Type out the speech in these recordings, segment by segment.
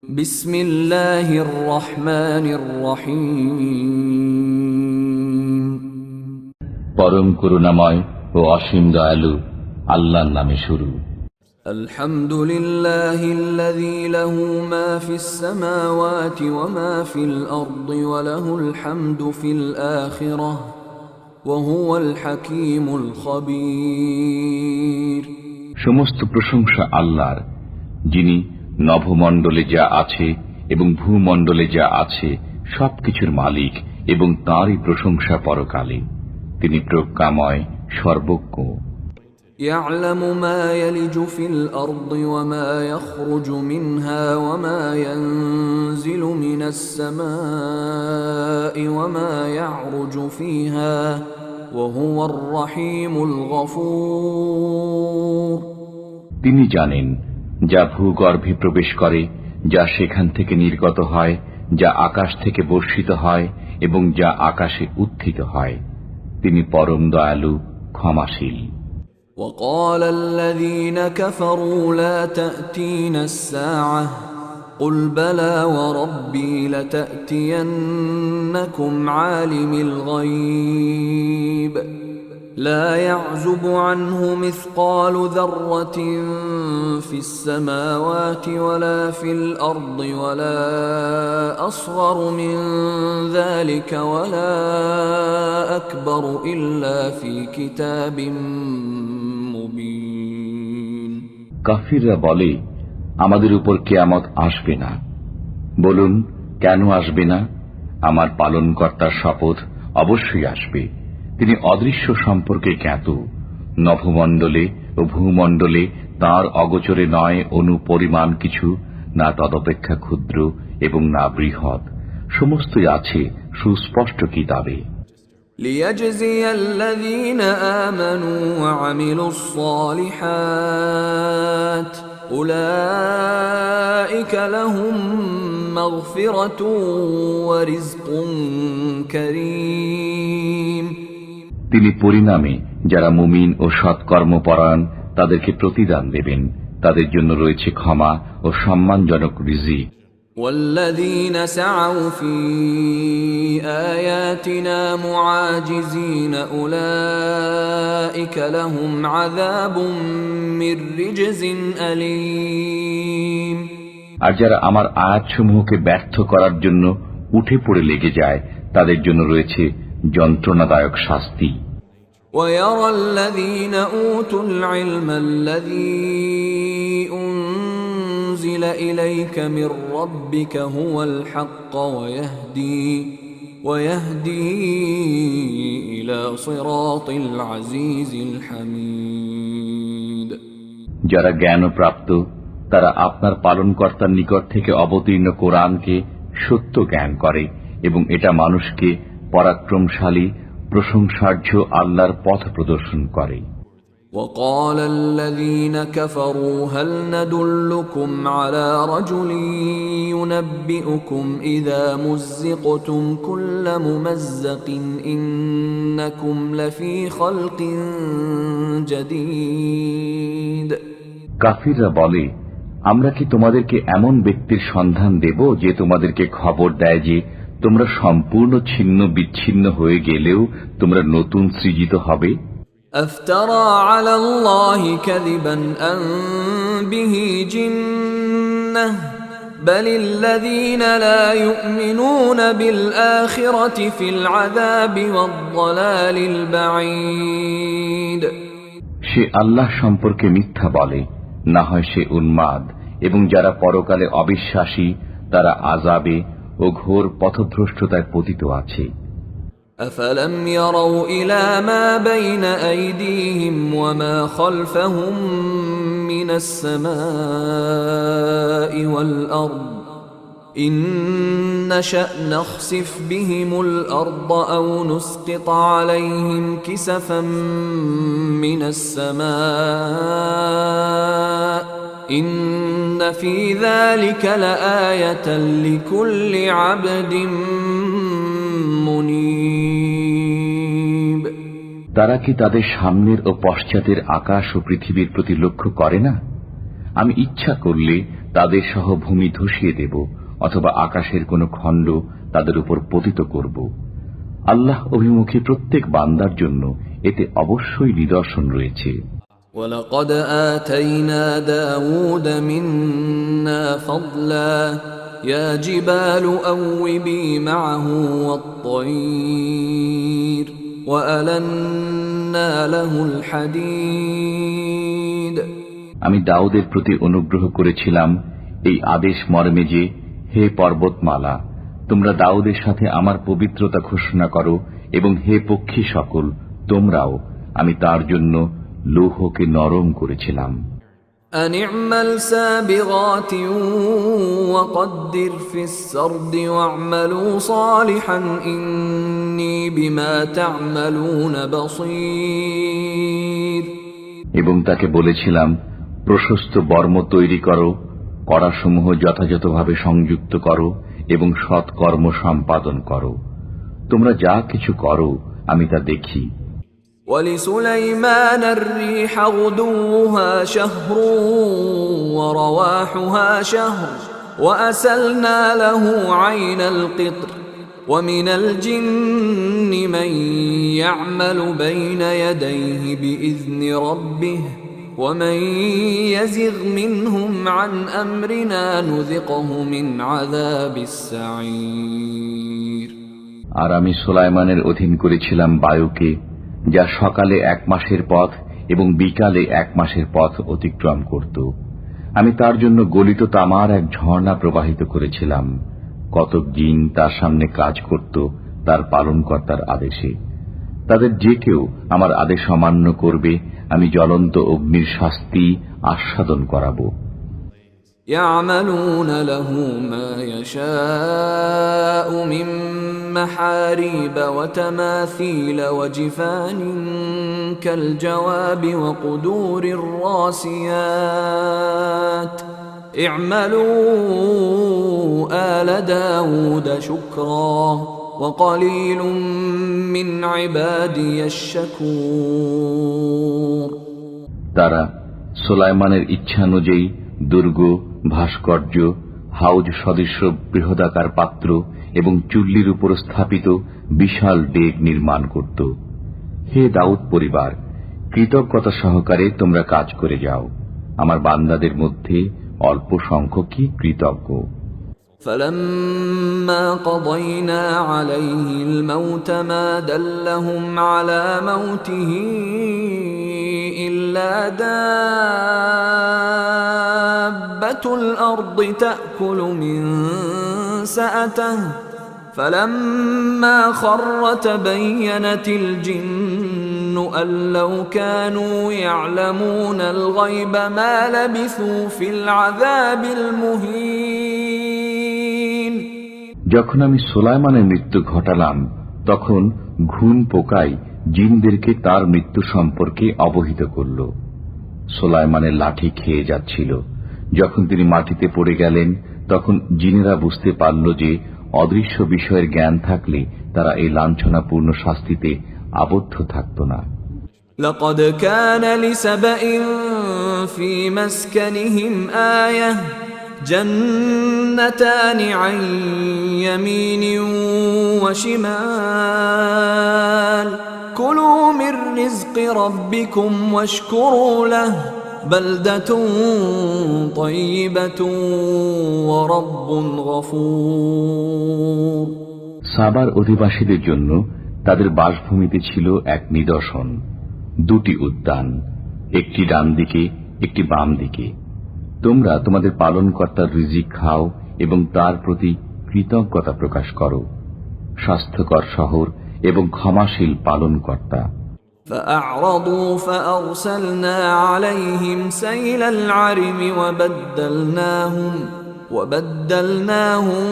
বিসমিল্লাহির রহমানির রহিম। পরম করুণাময় ও অসীম দয়ালু আল্লাহর নামে শুরু। আলহামদুলিল্লাহিল্লাযী লাহু মা ফিস সামাওয়াতি ওয়া মা ফিল আরদি ওয়া লাহুল হামদু ফিল আখিরাহ ওয়া হুয়াল হাকীমুল খাবীর। সমস্ত প্রশংসা আল্লাহর, যিনি নভমণ্ডলে যা আছে এবং ভূমণ্ডলে যা আছে সবকিছুর মালিক, এবং তাঁরই প্রশংসা পরকালে। তিনি প্রজ্ঞাময়, সর্বজ্ঞ। يعلم ما يلج في الأرض وما يخرج منها وما ينزل من السماء وما يعرج فيها وهو الرحيم الغفور। তিনি জানেন যা ভূগর্ভে প্রবেশ করে, যা সেখান থেকে নির্গত হয়, যা আকাশ থেকে বর্ষিত হয় এবং যা আকাশে উত্থিত হয়। তিনি পরম দয়ালু, ক্ষমাশীল। وقال الذين كفروا لا تأتينا الساعة قل بلى وربي لتأتينكم عالم الغيب لا يعزب عنه مثقال ذرة في السماوات ولا في الأرض ولا أصغر من ذلك ولا أكبر إلا في كتاب مبين। কাফিররা বলে, আমাদের উপর কিয়ামত আসবে না। বলুন, কেন আসবে না? আমার পালনকর্তার শপথ, অবশ্যই আসবে। তিনি অদৃশ্য সম্পর্কে জ্ঞাত। নভমণ্ডলে ও ভূমণ্ডলে তাঁর অগোচরে নয় অণু পরিমাণ কিছু, না তদপেক্ষা ক্ষুদ্র এবং না বৃহৎ। সমস্তই আছে সুস্পষ্ট কিতাবে। ليجزي الذين آمنوا وعملوا الصالحات أولئك لهم مغفرة ورزق كريم। তিনি পরিণামে যারা মুমিন ও সৎকর্মপরায়ণ তাদেরকে প্রতিদান দেবেন। তাদের জন্য রয়েছে ক্ষমা ও সম্মানজনক রিজিক। والذين سعوا في آياتنا معاجزين أولئك لهم عذاب من رجز أليم। আর যারা আমার আয়াতসমূহকে ব্যর্থ করার জন্য উঠে পড়ে লেগে যায়, তাদের জন্য রয়েছে যন্ত্রণাদায়ক শাস্তি। ويرى الذين أوتوا العلم الذي أنزل إليك من ربك هو الحق ويهدي إلى صراط العزيز الحميد। যারা জ্ঞানপ্রাপ্ত তারা আপনার পালনকর্তার নিকট থেকে অবতীর্ণ কোরআনকে সত্য জ্ঞান করে, এবং এটা মানুষকে পরাক্রমশালী, প্রশংসার্য আল্লাহর পথ প্রদর্শন করে। وقال الذين كفروا هل ندلكم على رجل ينبئكم إذا مزقتم كل ممزق إنكم لفي خلق جديد। কাফিররা বলে, আমরা কি তোমাদেরকে এমন ব্যক্তির সন্ধান দেব যে তোমাদেরকে খবর দেয় যে তোমরা সম্পূর্ণ ছিন্ন বিচ্ছিন্ন হয়ে গেলেও তোমরা নতুন সৃজিত হবে? أفترى على الله كذبا أم به جنة بل الذين لا يؤمنون بالآخرة في العذاب والضلال البعيد। সে আল্লাহ সম্পর্কে মিথ্যা বলে, না হয় সে উন্মাদ, এবং যারা পরকালে অবিশ্বাসী তারা আযাবে ও ঘোর পথভ্রষ্টতায় পতিত আছে। أفلم يروا إلى ما بين أيديهم وما خلفهم من السماء والأرض إن نشأ نخسف بهم الأرض أو نسقط عليهم كسفا من السماء إن في ذلك لآية لكل عبد মুনীব। তারা কি তাদের সামনের ও পশ্চাতের আকাশ ও পৃথিবীর প্রতি লক্ষ্য করে না? আমি ইচ্ছা করলে তাদের সহ ভূমি ধসিয়ে দেব অথবা আকাশের কোনো খণ্ড তাদের উপর পতিত করব। আল্লাহ অভিমুখী প্রত্যেক বান্দার জন্য এতে অবশ্যই নিদর্শন রয়েছে। وَلَقَدْ آتَيْنَا دَاوُودَ مِنَّا فَضْلًا يَا جِبَالُ أَوِّبِي مَعَهُ وَالطَّيْرَ وَأَلَنَّا لَهُ الْحَدِيدَ। আমি দাউদের প্রতি অনুগ্রহ করেছিলাম এই আদেশ মর্মে যে, হে পর্বতমালা, তোমরা দাউদের সাথে আমার পবিত্রতা ঘোষণা করো, এবং হে পক্ষী সকল, তোমরাও, আমি তার জন্য লৌহকে নরম করেছিলাম। أن اعمل سابغات وقدر في السرد واعملوا صالحا إني بما تعملون بصير। এবং তাকে বলেছিলাম, প্রশস্ত বর্ম তৈরি করো, কড়াসমূহ যথাযথভাবে সংযুক্ত করো এবং সৎকর্ম সম্পাদন করো। তোমরা যা কিছু করো আমি তা দেখি। ولسليمان الريح غدوها شهر ورواحها شهر وأسلنا له عين القطر ومن الجن من يعمل بين يديه بإذن ربه ومن يزغ منهم عن أمرنا نذقه من عذاب السعير। আর আমি সুলাইমানের অধীন করেছিলাম বায়ুকে, যা সকালে 1 মাসের পথ এবং বিকালে 1 মাসের পথ অতিক্রম করত। আমি তার জন্য গলিত তামার এক ঝর্ণা প্রবাহিত করেছিলাম। কতক জিন তার সামনে কাজ করত তার পালনকর্তার আদেশে। তাদের যে কেউ আমার আদেশ অমান্য করবে আমি জ্বলন্ত অগ্নির শাস্তি আস্বাদন করাবো। يعملون له ما يشاء من محاريب وتماثيل وجفان كالجواب وقدور الراسيات اعملوا آل داود شكرا وقليل من عبادي الشكور। তারা সুলাইমানের ইচ্ছানুযায়ী দুর্গ, ভাস্কর্য, হাউজ সদৃশ বৃহদাকার পাত্র এবং চুল্লির উপর স্থাপিত বিশাল ডেক নির্মাণ করত। হে দাউদ পরিবার, কৃতজ্ঞতা সহকারে তোমরা কাজ করে যাও। আমার বান্দাদের মধ্যে অল্প সংখ্যকই কৃতজ্ঞ। فَلَمَّا قَضَيْنَا عَلَيْهِ الْمَوْتَ مَا دَلَّهُمْ عَلَى مَوْتِهِ إِلَّا دَابَّةُ الْأَرْضِ تَأْكُلُ مِنْ سَأَتَهُ فَلَمَّا خَرَّ تَبَيَّنَتِ الْجِنُّ أَنْ لَوْ كَانُوا يَعْلَمُونَ الْغَيْبَ مَا لَبِثُوا فِي الْعَذَابِ الْمُهِينِ। যখন আমি সুলাইমানের মৃত্যু ঘটালাম তখন ঘুম পোকায় জিনদেরকে তার মৃত্যু সম্পর্কে অবহিত করল। সুলাইমানের লাঠি খেয়ে যাচ্ছিল। যখন তিনি মাটিতে পড়ে গেলেন তখন জিনেরা বুঝতে পারল যে অদৃশ্য বিষয়ের জ্ঞান থাকলে তারা এই লাঞ্ছনাপূর্ণ শাস্তিতে আবদ্ধ থাকত না। لقد كان لسبإ في مسكنهم آية جنتان عن يمين وشمال كلوا من رزق ربكم واشكروا له بلدة طيبة ورب غفور। সাবার অধিবাসীদের জন্য তাদের বাসভূমিতে ছিল এক নিদর্শন, 2টি উদ্যান, একটি ডান দিকে একটি বাম দিকে। তোমরা তোমাদের পালনকর্তার রিজিক খাও এবং তার প্রতি কৃতজ্ঞতা প্রকাশ করো। স্বাস্থ্যকর শহর এবং ক্ষমাশীল পালনকর্তা। فأعرضوا فأرسلنا عليهم سيل العرم وبدلناهم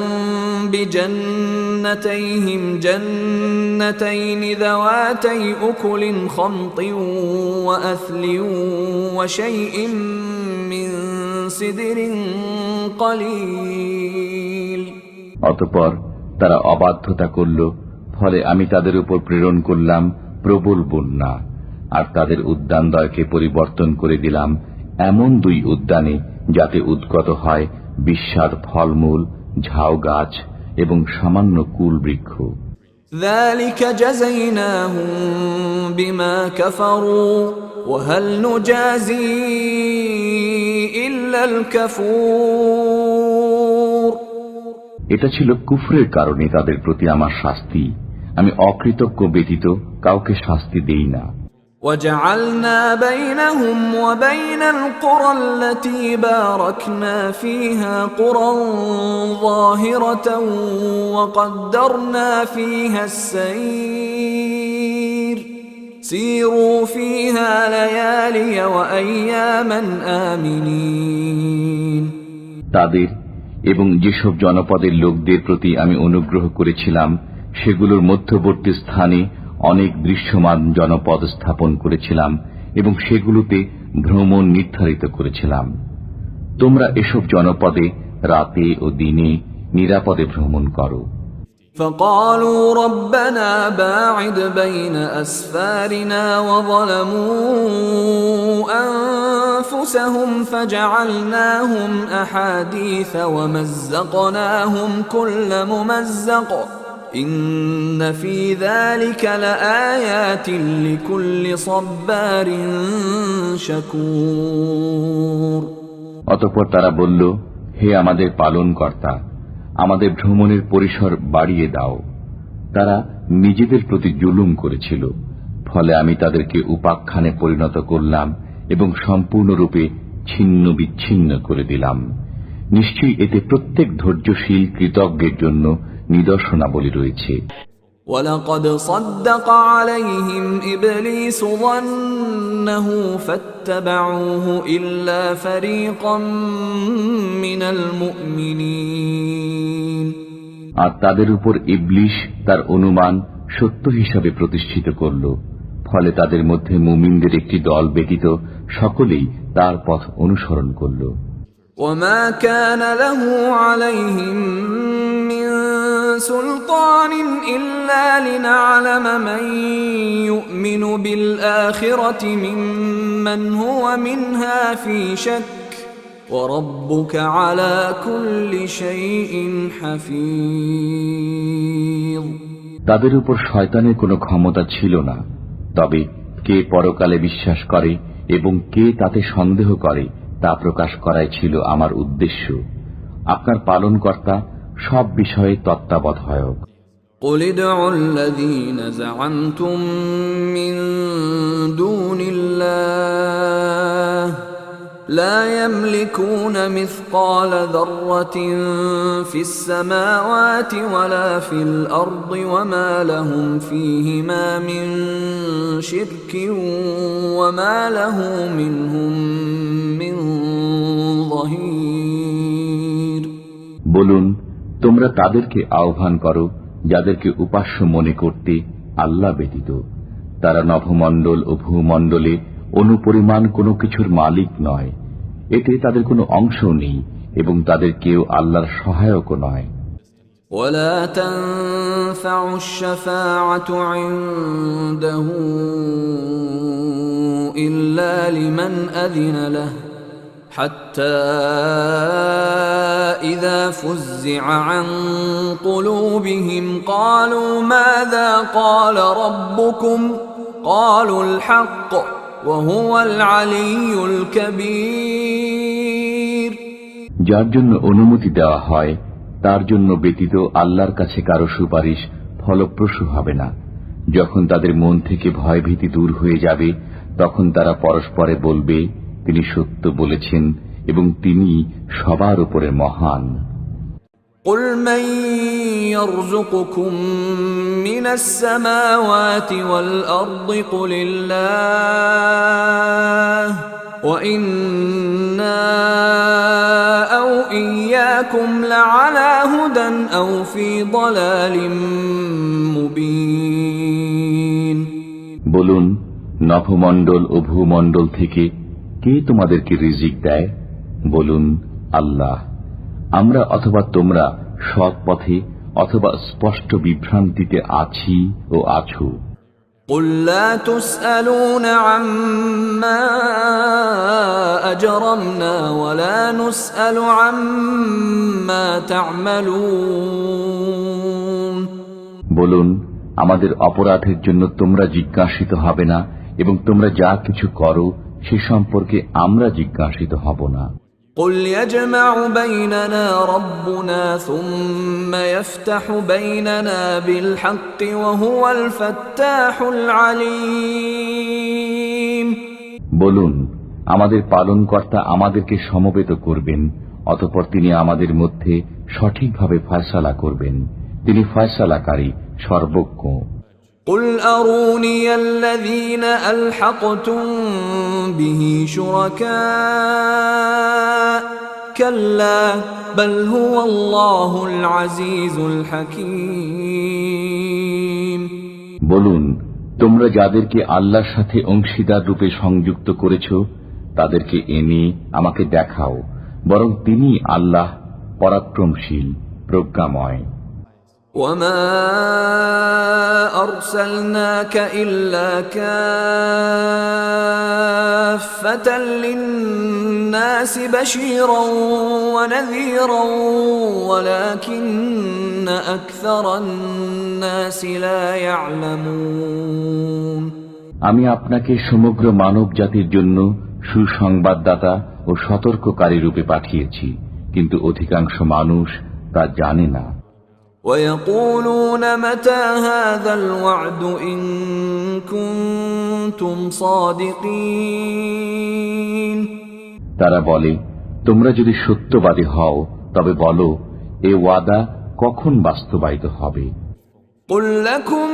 بجنتيهم جنتين ذواتي أكل خمط وأثل وشيء من سدر قليل। অতঃপর তারা অবাধ্যতা করল, ফলে আমি তাদের উপর প্রেরণ করলাম প্রবল বন্যা, আর তাদের উদ্যানদ্বয়কে পরিবর্তন করে দিলাম এমন 2 উদ্যানে যাতে উদ্গত হয় বিস্বাদ ফলমূল, ঝাউ গাছ এবং সামান্য কুল বৃক্ষ। ذلك جزيناهم بما كفروا وهل نجازي إلا الكفور। এটা ছিল কুফরের কারণে তাদের প্রতি আমার শাস্তি, আমি অকৃতজ্ঞ ব্যতীত কাউকে শাস্তি দেই না। وجعلنا بينهم وبين القرى التي باركنا فيها قرى ظاهرة وقدرنا فيها السير سيروا فيها ليالي وأياما آمنين। তাদের এবং যেসব জনপদের লোকদের প্রতি আমি অনুগ্রহ করেছিলাম সেগুলোর মধ্যবর্তী স্থানে অনেক দৃশ্যমান জনপদ স্থাপন করেছিলাম এবং সেগুলোতে ভ্রমণ নির্ধারিত করেছিলাম। তোমরা এসব জনপদে রাতে ও দিনে নিরাপদে ভ্রমণ করো। فقالوا ربنا باعد بين أسفارنا وظلموا أنفسهم فجعلناهم أحاديث ومزقناهم كل ممزق إن في ذلك لآيات لكل صبار شكور। অতঃপর তারা বলল, হে আমাদের পালনকর্তা, আমাদের ভ্রমণের পরিসর বাড়িয়ে দাও। তারা নিজেদের প্রতি জুলুম করেছিল, ফলে আমি তাদেরকে উপাখ্যানে পরিণত করলাম এবং সম্পূর্ণরূপে ছিন্ন বিচ্ছিন্ন করে দিলাম। নিশ্চয়ই এতে প্রত্যেক ধৈর্যশীল কৃতজ্ঞের জন্য নিদর্শনাবলী রয়েছে। وَلَقَدْ صَدَّقَ عَلَيْهِمْ إِبْلِيسُ ظَنَّهُ فَاتَّبَعُوهُ إِلَّا فَرِيقًا مِنَ الْمُؤْمِنِينَ। আর তাদের উপর ইবলিস তার অনুমান সত্য হিসাবে প্রতিষ্ঠিত করল, ফলে তাদের মধ্যে মুমিনদের একটি দল ব্যতীত সকলেই তার পথ অনুসরণ করল। وَمَا كَانَ لَهُ عَلَيْهِمْ مِنْ سُلْطَانٍ إِلَّا لِنَعْلَمَ مَنْ يُؤْمِنُ بِالْآخِرَةِ مِمَّنْ هُوَ مِنْهَا فِي شَكٍّ وَرَبُّكَ عَلَى كُلِّ شَيْءٍ حَفِيظٌ। তাদের উপর শয়তানের কোনো ক্ষমতা ছিল না, তবে কে পরকালে বিশ্বাস করে এবং কে তাতে সন্দেহ করে তা প্রকাশ করাই ছিল আমার উদ্দেশ্য। আপনার পালনকর্তা সব বিষয়ে তত্ত্বাবধায়ক। قُلِ ادْعُوا الَّذِينَ زَعَمْتُم مِّن دُونِ اللَّهِ لَا يَمْلِكُونَ مِثْقَالَ ذَرَّةٍ فِي السَّمَاوَاتِ وَلَا فِي الْأَرْضِ وَمَا لَهُمْ فِيهِمَا مِن شِرْكٍ وَمَا لَهُ مِنْهُم مِّن ظَهِيرٍ। বলুন, তোমরা তাদেরকে আহ্বান করো যাদেরকে উপাস্য মনে করতে আল্লাহ ব্যতীত। তারা নভমণ্ডল ও ভূমণ্ডলে অনুপরিমাণ কোনো কিছুর মালিক নয়, এতে তাদের কোনো অংশও নেই এবং তাদের কেউ আল্লাহর সহায়কও নয়। ولا تنفع الشفاعة عنده إلا لمن أذن له حتى إذا فزع عن قلوبهم قالوا ماذا قال ربكم قالوا الحق وهو العلي الكبير। যার জন্য অনুমতি দেওয়া হয় তার জন্য ব্যতীত আল্লাহর কাছে কারো সুপারিশ ফলপ্রসূ হবে না। যখন তাদের মন থেকে ভয়ভীতি দূর হয়ে যাবে তখন তারা পরস্পরে বলবে, তিনি সত্য বলেছেন এবং তিনি সবার উপরে মহান। قُلْ مَنْ يَرْزُقُكُمْ مِنَ السَّمَاوَاتِ وَالْأَرْضِ قُلِ اللَّهُ وَإِنَّا أَوْ إِيَّاكُمْ لَعَلَى هُدًى أَوْ فِي ضَلَالٍ مُبِينٍ। বলুন, নভমণ্ডল ও ভূমণ্ডল থেকে কে তোমাদেরকে রিজিক দেয়? বলুন, আল্লাহ। আমরা অথবা তোমরা সৎ পথে অথবা স্পষ্ট বিভ্রান্তিতে আছি ও আছো। قل لا تسألون عما أجرمنا ولا نسأل عما تعملون বলুন, আমাদের অপরাধের জন্য তোমরা জিজ্ঞাসিত হবে না এবং তোমরা যা কিছু করো সে সম্পর্কে আমরা জিজ্ঞাসিত হব না। قل يجمع بيننا ربنا ثم يفتح بيننا بالحق وهو الفتاح العليم বলুন, আমাদের পালনকর্তা আমাদেরকে সমবেত করবেন, অতঃপর তিনি আমাদের মধ্যে সঠিকভাবে ফয়সালা করবেন। তিনি ফয়সালাকারী, সর্বজ্ঞ। قل أروني الذين ألحقتم به شركاء كلا بل هو الله العزيز الحكيم বলুন, তোমরা যাদেরকে আল্লাহর সাথে অংশীদার রূপে সংযুক্ত করেছ তাদেরকে এনে আমাকে দেখাও, বরং তিনি আল্লাহ পরাক্রমশীল, প্রজ্ঞাময়। وما أرسلناك إلا كافة للناس بشيرا ونذيرا ولكن أكثر الناس لا يعلمون আমি আপনাকে সমগ্র মানব জাতির জন্য সুসংবাদদাতা ও সতর্ককারী রূপে পাঠিয়েছি, কিন্তু অধিকাংশ মানুষ তা জানে না। ويقولون متى هذا الوعد إن كنتم صادقين তারা বলে, তোমরা যদি সত্যবাদী হও তবে বলো, এ ওয়াদা কখন বাস্তবায়িত হবে? قل لكم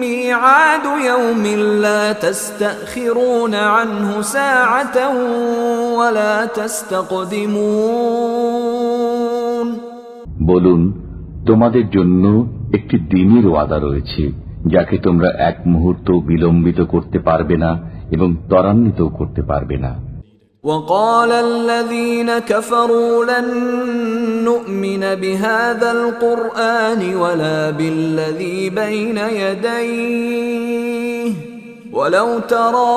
ميعاد يوم لا تستأخرون عنه ساعة ولا تستقدمون বলুন, তোমাদের জন্য একটি দিনের ওয়াদা রয়েছে, যাকে তোমরা এক মুহূর্ত বিলম্বিত করতে পারবে না এবং ত্বরান্বিত করতে পারবে না। وقال الذين كفروا لن نؤمن بهذا القرآن ولا بالذي بين يديه ولو ترى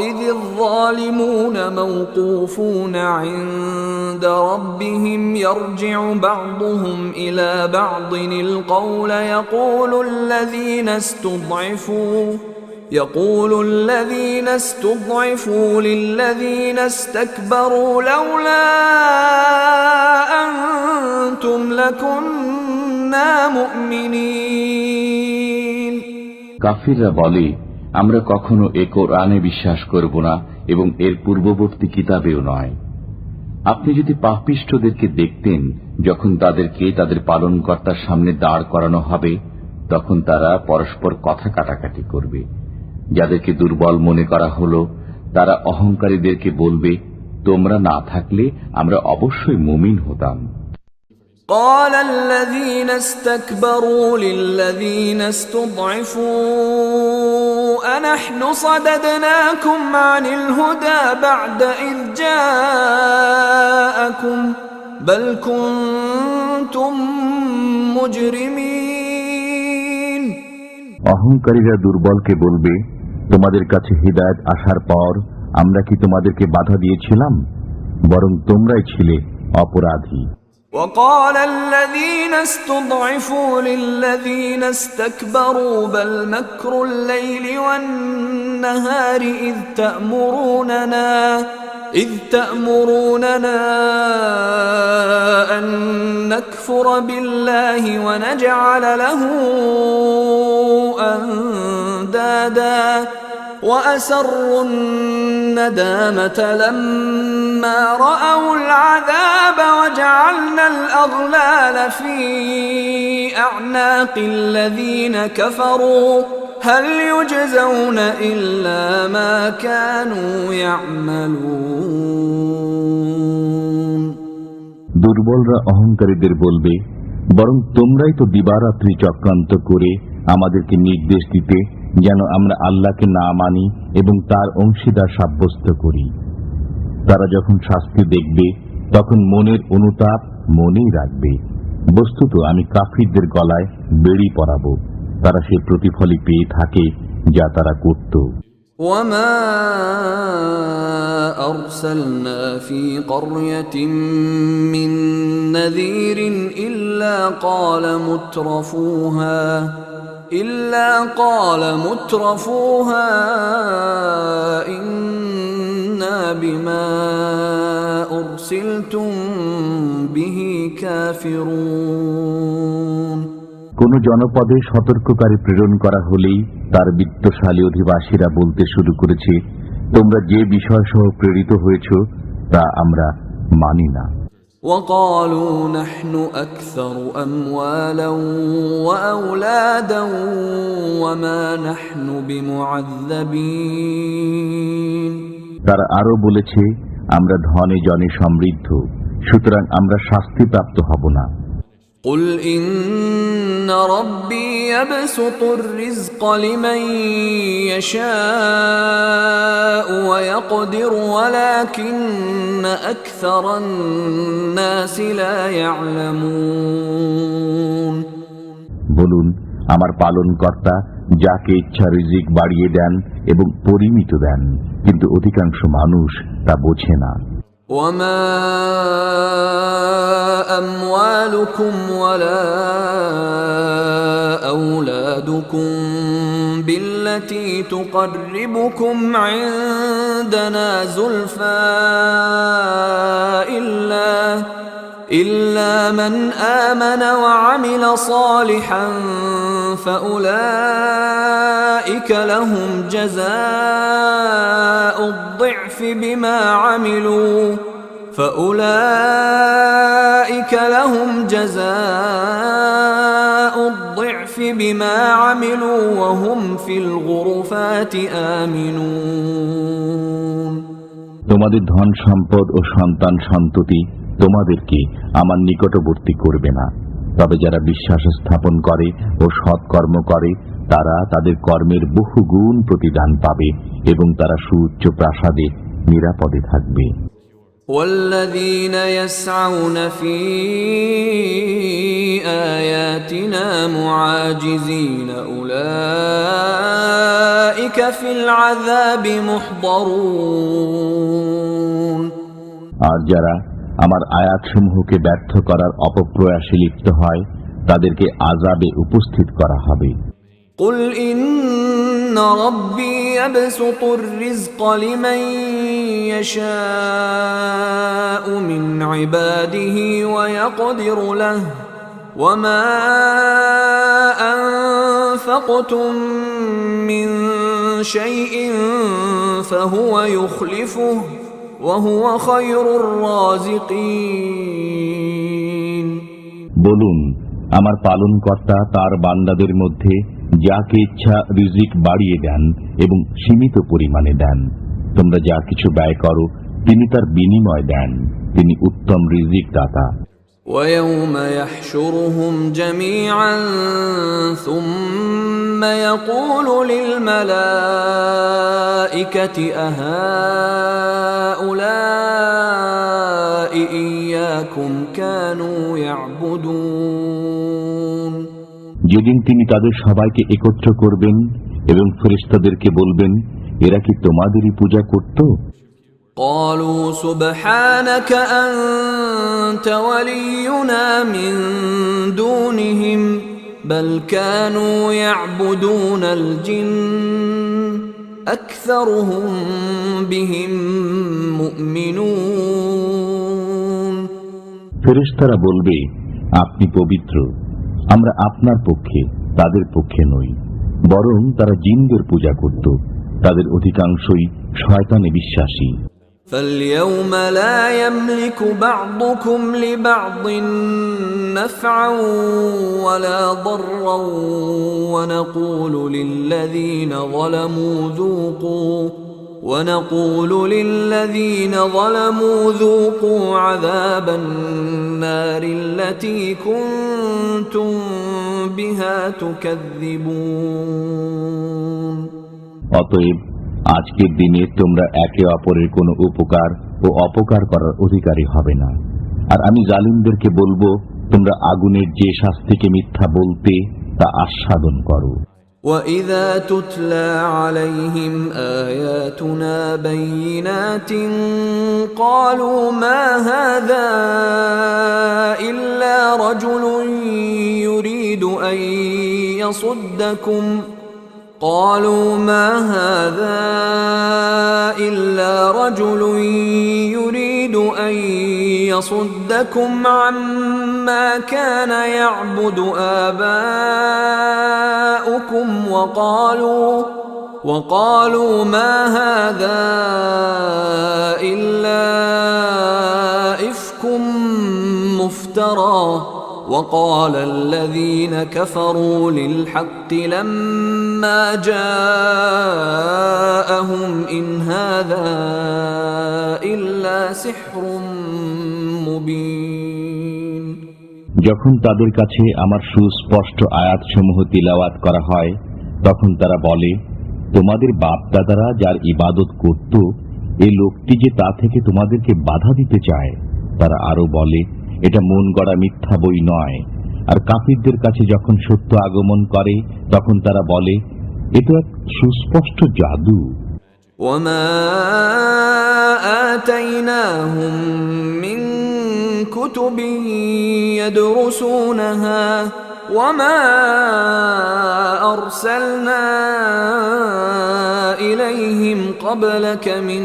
إذ الظالمون موقوفون عند ربهم يرجع بعضهم إلى بعض القول يقول الذين استضعفوا للذين استكبروا لولا أنتم لكنا مؤمنين কাফিররা বলে, আমরা কখনো এ কোরআনে বিশ্বাস করব না এবং এর পূর্ববর্তী কিতাবেও নয়। আপনি যদি পাপিষ্ঠদেরকে দেখতেন যখন তাদেরকে তাদের পালনকর্তার সামনে দাঁড় করানো হবে, তখন তারা পরস্পর কথা কাটাকাটি করবে। যাদেরকে দুর্বল মনে করা হলো তারা অহংকারীদেরকে বলবে, তোমরা না থাকলে আমরা অবশ্যই মুমিন হতাম। قال الذين استكبروا للذين استضعفوا أنحن صددناكم عن الهدى بعد إذ جاءكم بل كنتم مجرمين অহংকারীরা দুর্বলকে বলবে, তোমাদের কাছে হিদায়াত আসার পর আমরা কি তোমাদেরকে বাধা দিয়েছিলাম? বরং তোমরাই ছিলে অপরাধী। وقال الذين استضعفوا للذين استكبروا بل مكر الليل والنهار إذ تأمروننا أن نكفر بالله ونجعل له أندادا وأسروا الندامة لما رأوا العذاب وجعلنا الأغلال في أعناق الذين كفروا هل يجزون إلا ما كانوا يعملون দুর্বলরা অহংকারীদের বলবে, বরং তোমরাই তো দিবারাত্রি চক্রান্ত করে আমাদেরকে নির্দেশ দিতে যেন আমরা আল্লাহকে না মানি এবং তার অংশীদার সাব্যস্ত করি। তারা যখন শাস্তি দেখবে তখন মনের অনুতাপ মনেই রাখবে, বস্তুত আমি কাফিরদের গলায় বেড়ি পরাবো, তারা সে প্রতিফলই পেয়ে থাকে যা তারা করত। وما أرسلنا في قرية من نذير إلا قال مترفوها إنا بما أرسلتم به كافرون। কোন জনপদে সতর্ককারী প্রেরণ করা হলেই তার বিত্তশালী অধিবাসীরা বলতে শুরু করেছে, তোমরা যে বিষয় সহ প্রেরিত হয়েছ তা আমরা মানি না। وقالوا نحن أكثر أموالا وأولادا وما نحن بمعذبين। তারা আরো বলেছে, আমরা ধনে জনে সমৃদ্ধ, সুতরাং আমরা শাস্তিপ্রাপ্ত হব না। قل إن ربي يبسط الرزق لمن يشاء ويقدر ولكن أكثر الناس لا يعلمون। বলুন, আমার পালনকর্তা যাকে ইচ্ছা রিজিক বাড়িয়ে দেন এবং পরিমিত দেন, কিন্তু অধিকাংশ মানুষ তা বোঝে না। وما أموالكم ولا أولادكم بالتي تقربكم عندنا زلفى إلا من آمن وعمل صالحا فأولئك لهم جزاء الضعف بما عملوا وهم في الغرفات آمنون। তোমাদের ধন সম্পদ ও সন্তান সন্ততি তোমাদেরকে আমার নিকটবর্তী করবে না, তবে যারা বিশ্বাস স্থাপন করে ও সৎকর্ম করে তারা তাদের কর্মের বহুগুণ প্রতিদান পাবে এবং তারা সুউচ্চ প্রাসাদে নিরাপদে থাকবে। والذين يسعون في آياتنا معاجزين أولئك في العذاب محضرون। আর যারা আমার আয়াতসমূহকে ব্যর্থ করার অপপ্রয়াসে লিপ্ত হয় তাদেরকে আযাবে উপস্থিত করা হবে। قل إن ربي يبسط الرزق لمن يشاء من عباده ويقدر له وما أنفقتم من شيء فهو يخلفه وهو خير الرازقين। বলুন, আমার পালনকর্তা তার বান্দাদের মধ্যে যাকে ইচ্ছা রিজিক বাড়িয়ে দেন এবং সীমিত পরিমাণে দেন। তোমরা যা কিছু ব্যয় করো তিনি তার বিনিময় দেন, তিনি উত্তম রিজিক দাতা। ويوم يحشرهم جميعا ثم يقول للملائكة أهؤلاء إياكم كانوا يعبدون। যেদিন তিনি তাদের সবাইকে একত্র করবেন এবং ফেরেশতাদেরকে বলবেন, এরা কি তোমাদেরই পূজা করত? قالوا سبحانك أنت ولينا من دونهم بل كانوا يعبدون الجن أكثرهم بهم مؤمنون। ফেরেশতারা বলবে, আপনি পবিত্র, আমরা আপনার পক্ষে তাদের পক্ষে নই, বরং তারা জিনদের পূজা করত, তাদের অধিকাংশই শয়তানে বিশ্বাসী। فاليوم لا يملك بعضكم لبعض نفعا ولا ضرا ونقول للذين ظلموا ذوقوا عذاب النار التي كنتم بها تكذبون। অতএব আজকের দিনে তোমরা একে অপরের কোনো উপকার ও অপকার করার অধিকারী হবে না। আর আমি জালিমদেরকে বলবো, তোমরা আগুনের যে শাস্তিকে মিথ্যা বলতে তা আস্বাদন করো। وَإِذَا تُتْلَى عَلَيْهِمْ آيَاتُنَا بَيِّنَاتٍ قَالُوا مَا هَذَا إِلَّا رَجُلٌ يُرِيدُ أَن يَصُدَّكُمْ عَمَّا كَانَ يَعْبُدُ آبَاؤُكُمْ وَقَالُوا مَا هَذَا إِلَّا إِفْكٌ مُفْتَرًى وَقَالَ الَّذِينَ كَفَرُوا لِلْحَقِّ لَمَّا جَاءَهُمْ إِنْ هَذَا إِلَّا سِحْرٌ مُبِينٌ। যখন তাদের কাছে আমার সুস্পষ্ট আয়াতসমূহ তিলাওয়াত করা হয়, তখন তারা বলে, তোমাদের বাপ দাদারা যার ইবাদত করত, এই লোকটি যে তা থেকে তোমাদেরকে বাধা দিতে চায়। তারা আরো বলে, এটা মন গড়া মিথ্যা বই নয়। আর কাফিরদের কাছে যখন সত্য আগমন করে, তখন তারা বলে, এটা এক সুস্পষ্ট জাদু। وَمَا آتَيْنَاهُمْ مِنْ كُتُبٍ يَدْرُسُونَهَا وَمَا أَرْسَلْنَا إِلَيْهِمْ قَبْلَكَ مِنْ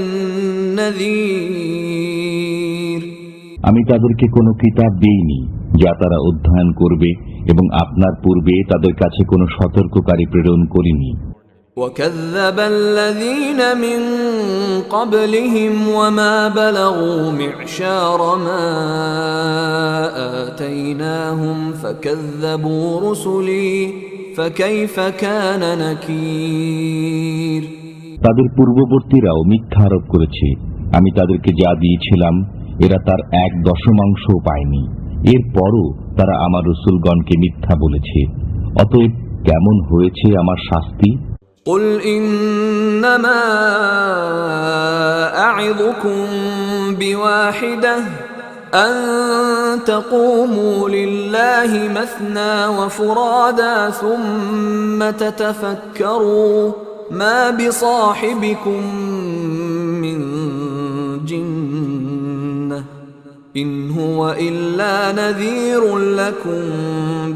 نَذِيرٍ। আমি তাদেরকে কোনো কিতাব দেইনি যা তারা অধ্যয়ন করবে, এবং আপনার পূর্বে তাদের কাছে কোনো সতর্ককারী প্রেরণ করিনি। وَكَذَّبَ الَّذِينَ مِن قَبْلِهِمْ وَمَا بَلَغُوا مِعْشَارَ مَا آتَيْنَاهُمْ فَكَذَّبُوا رُسُلِي فَكَيْفَ كَانَ نَكِيرِ। তাদের পূর্ববর্তীরাও মিথ্যা আরোপ করেছে। আমি তাদেরকে যা দিয়েছিলাম এরা তার 1/10 পায়নি। এরপরও তারা আমার রসুলগণকে মিথ্যা বলেছে। অতএব কেমন হয়েছে আমার শাস্তি? قُلْ إِنَّمَا أَعِظُكُمْ بِوَاحِدَةٍ أَن تَقُومُوا لِلَّهِ مَثْنَى وَفُرَادَى ثُمَّ تَتَفَكَّرُوا مَا بِصَاحِبِكُم مِّن جِنَّةٍ إِنْ هُوَ إِلَّا نَذِيرٌ لَكُمْ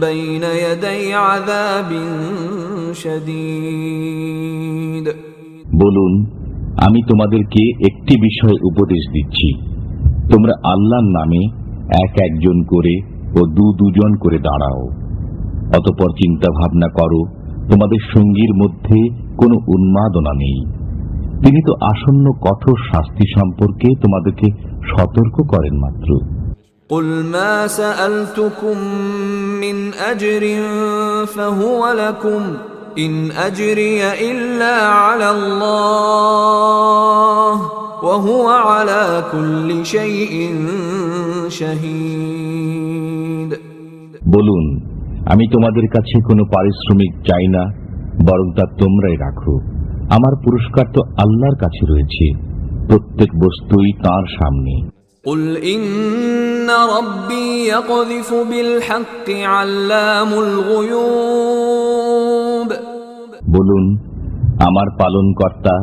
بَيْنَ يَدَيْ عَذَابٍ شَدِيدٍ। বলুন, আমি তোমাদেরকে একটি বিষয় উপদেশ দিচ্ছি, তোমরা আল্লাহর নামে এক একজন করে ও দুজন করে দাঁড়াও। অতঃপর চিন্তা ভাবনা করো, তোমাদের সঙ্গীর মধ্যে কোনো উন্মাদনা নেই। তিনি তো আসন্ন কঠোর শাস্তি সম্পর্কে তোমাদেরকে সতর্ক করেন মাত্র। قُلْ مَا سَأَلْتُكُمْ مِنْ أَجْرٍ فَهُوَ لَكُمْ إِنْ أَجْرِيَ إِلَّا عَلَى اللَّهِ وَهُوَ عَلَى كُلِّ شَيْءٍ شَهِيدٌ। বলুন, আমি তোমাদের কাছে কোনো পারিশ্রমিক চাই না, বরং তা তোমরাই রাখো। আমার পুরস্কার তো আল্লাহর কাছে রয়েছে, প্রত্যেক বস্তুই তাঁর সামনে। قُلْ إِنَّ رَبِّي يَقْذِفُ بِالْحَقِّ عَلَّامُ الْغُيُوبِ। বলুন, আমার পালনকর্তা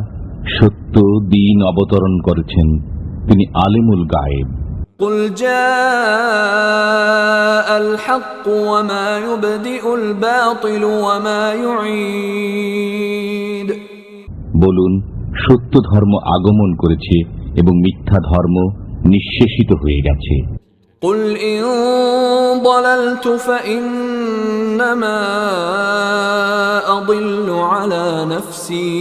সত্য দিন অবতরণ করেছেন, তিনি আলিমুল গায়েব। قُلْ جَاءَ الْحَقُّ وَمَا يُبْدِئُ الْبَاطِلُ وَمَا يُعِيدُ। বলুন, সত্য ধর্ম আগমন করেছে এবং মিথ্যা ধর্ম নিঃশেষিত হয়ে গেছে। قُلْ إِن ضَلَلْتُ فَإِنَّمَا أَضِلُّ عَلَى نَفْسِي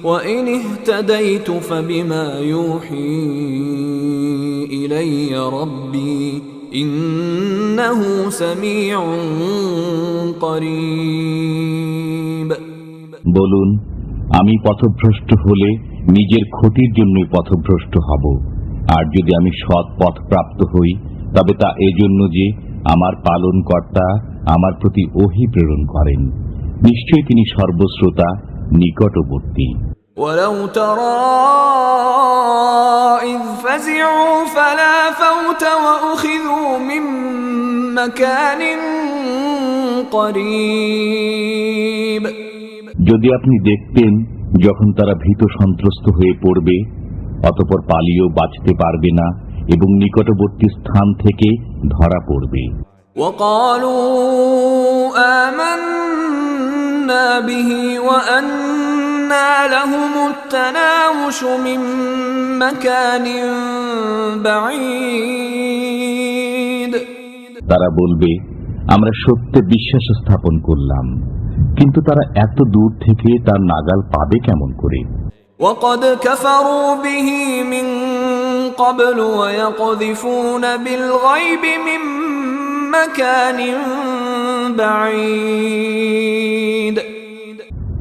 وَإِنِ اهْتَدَيْتُ فَبِمَا يُوحِي إِلَيَّ رَبِّي إِنَّهُ سَمِيعٌ قَرِيبٌ। বলুন, আমি পথভ্রষ্ট হলে নিজের ক্ষতির জন্যই পথভ্রষ্ট হব, আর যদি আমি সৎ পথ প্রাপ্ত হই তবে তা এজন্য যে আমার পালনকর্তা আমার প্রতি ওহী প্রেরণ করেন। নিশ্চয়ই তিনি সর্বশ্রোতা, নিকটবর্তী। وَلَوْ تَرَى إِذْ فَزِعُوا فَلَا فَوْتَ وَأُخِذُوا مِنْ مَكَانٍ قريب যদি আপনি দেখতেন যখন তারা ভীত সন্ত্রস্ত হয়ে পড়বে, অতঃপর পালিয়েও বাঁচতে পারবে না এবং নিকটবর্তী স্থান থেকে ধরা পড়বে। وقالوا آمنا به وأنى لهم التناوش من مكان بعيد তারা বলবে, আমরা সত্যে বিশ্বাস স্থাপন করলাম, কিন্তু তারা এত দূর থেকে তার নাগাল পাবে কেমন করে? وقد كفروا به من قبل ويقذفون بالغيب من مكان بعيد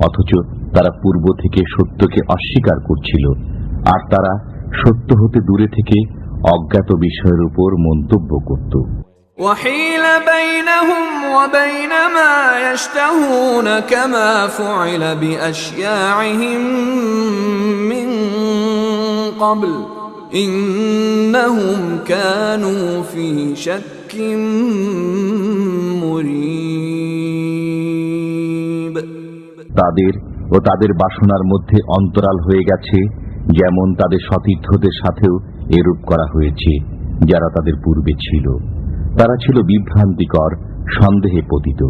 অথচ তারা পূর্ব থেকে সত্যকে অস্বীকার করছিল, আর তারা সত্য হতে দূরে থেকে অজ্ঞাত বিষয়ের উপর মন্তব্য করত। وحيل بينهم وبين ما يشتهون كما فعل بأشياعهم من قبل إنهم كانوا في شك مريب তাদের ও তাদের বাসনার মধ্যে অন্তরাল হয়ে গেছে, যেমন তাদের সতীর্থদের সাথেও এরূপ করা হয়েছে যারা তাদের পূর্বে ছিল। তারা ছিল বিভ্রান্তিকর, সন্দেহে পতিত।